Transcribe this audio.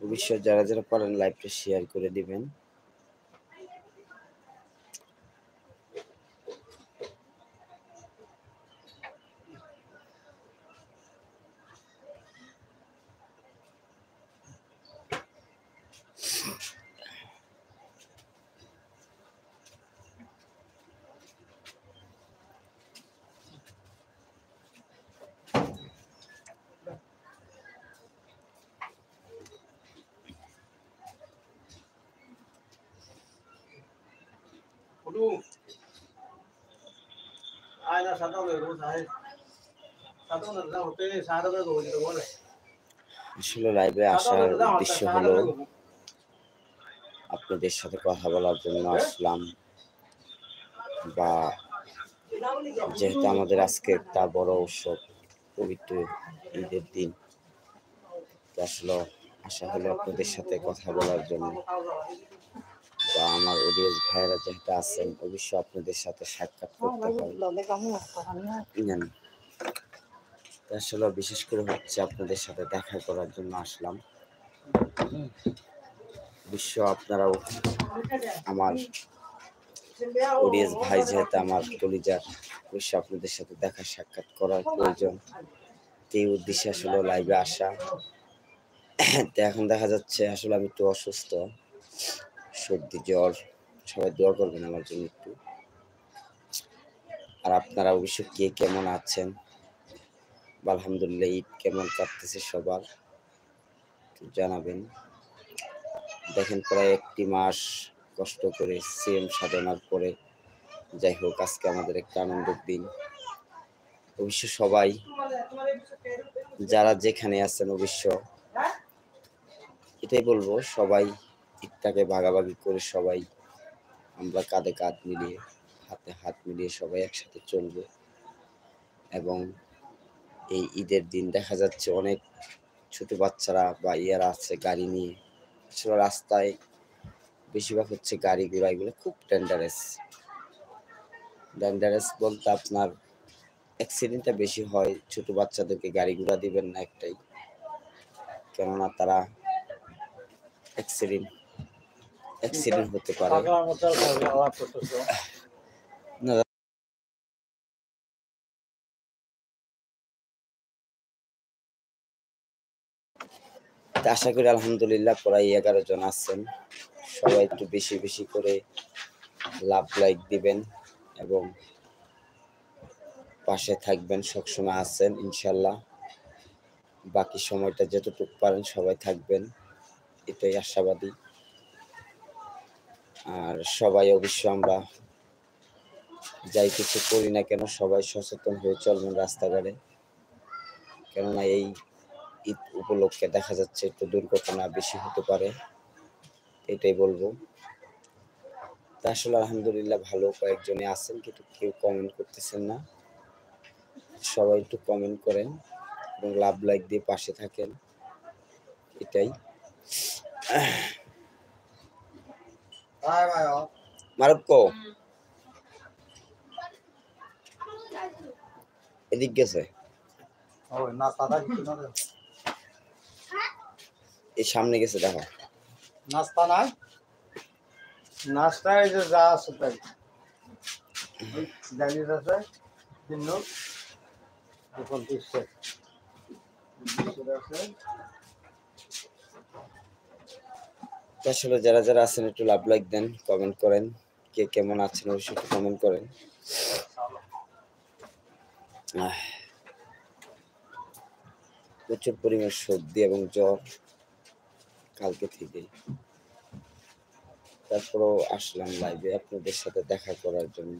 অবশ্যই যারা যারা পারেন লাইভটা শেয়ার করে দিবেন। আসলে লাইভে আসার উদ্দেশ্য হলো আপনাদের সাথে কথা বলার জন্য আসলাম, বা যেহেতু আমাদের আজকে একটা বড় উৎসব, পবিত্র ঈদের দিন, তো আসলে আশা হলো আপনাদের সাথে কথা বলার জন্য, বা আমার অডিয়েন্স ভাইয়েরা যেহেতু আছেন অবশ্যই আপনাদের সাথে সাক্ষাৎ করতে হয়। আসলে বিশেষ করে হচ্ছে আপনাদের সাথে দেখা করার জন্য আসলাম। আপনারাও আমার অডিয়েন্স ভাই যেহেতু আমার কলিজার, অবশ্যই আপনাদের সাথে দেখা সাক্ষাৎ করার প্রয়োজন, এই উদ্দেশ্যে আসলে লাইভে আসা। তো এখন দেখা যাচ্ছে আসলে আমি একটু অসুস্থ, সর্দি জ্বর, সবাই দোয়া করবেন আমার জন্য একটু। আর আপনারা অবশ্যই কে কেমন আছেন, আলহামদুলিল্লাহ ঈদ কেমন কাটতেছে সবার জানাবেন। দেখেন প্রায় একটি মাস কষ্ট করে সিএম সাধনার পরে যাই হোক আজকে আমাদের একটা আনন্দের দিন। অবশ্য সবাই যারা যেখানে আছেন অবশ্য এটাই বলবো, সবাই ঈদটাকে ভাগাভাগি করে সবাই আমরা কাঁধে কাঁধ মিলিয়ে হাতে হাত মিলিয়ে সবাই একসাথে চলবো। এবং এই ঈদের দিন দেখা যাচ্ছে অনেক ছোট বাচ্চারা বা ইয়ারা আছে গাড়ি নিয়ে, আসলে রাস্তায় বেশিরভাগ হচ্ছে গাড়ি ঘোড়া, এগুলো খুব ডেঞ্জারাস বলতে আপনার অ্যাক্সিডেন্টটা বেশি হয়। ছোট বাচ্চাদেরকে গাড়ি ঘোড়া দিবেন না একটাই, কেননা তারা অ্যাক্সিডেন্ট হতে পারে। আশা করি আলহামদুলিল্লাহ প্রায় 11 জন আছেন, সবাই একটু বেশি বেশি করে লাইক দিবেন এবং পাশে থাকবেন, সবসময় আছেন ইনশাল্লাহ। বাকি সময়টা যতটুকু পারেন সবাই থাকবেন, এটাই আশাবাদী। আর সবাই অবশ্য আমরা যাই কিছু করি না কেন সবাই সচেতন হয়ে চলবেন রাস্তাঘাটে, কেননা এই ঈদ উপলক্ষে দেখা যাচ্ছে একটু দুর্ঘটনা বেশি হতে পারে, এটাই বলবো। তা আসলে আলহামদুলিল্লাহ ভালো কয়েকজনে আছেন, কিন্তু কেউ কমেন্ট করতেছেন না। সবাই একটু কমেন্ট করেন এবং লাইক দিয়ে পাশে থাকেন, এটাই। মারুক্কো এদিক গেছে, এই সামনে গেছে, দেখো নাস্তা নাই, নাস্তা এই যে যা আছে তাই ডালি আছে 3 লোক এখন 20 আছে। আসলে যারা যারা আছেন একটু লাইক দেন, কমেন্ট করেন, কে কেমন আছেন অবশ্যই একটু কমেন্ট করেন। প্রচুর পরিমাণ সর্দি এবং জ্বর কালকে থেকে, তারপরেও আসলাম লাইভে আপনাদের সাথে দেখা করার জন্য।